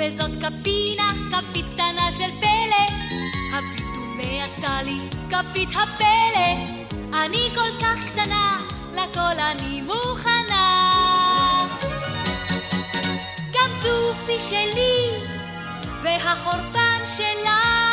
וזאת כפינה, כפית קטנה של פלא. הפיתומי עשתה לי כפית הפלא. אני כל כך קטנה, לכל אני מוכנה. גם צופי שלי והחורבן שלה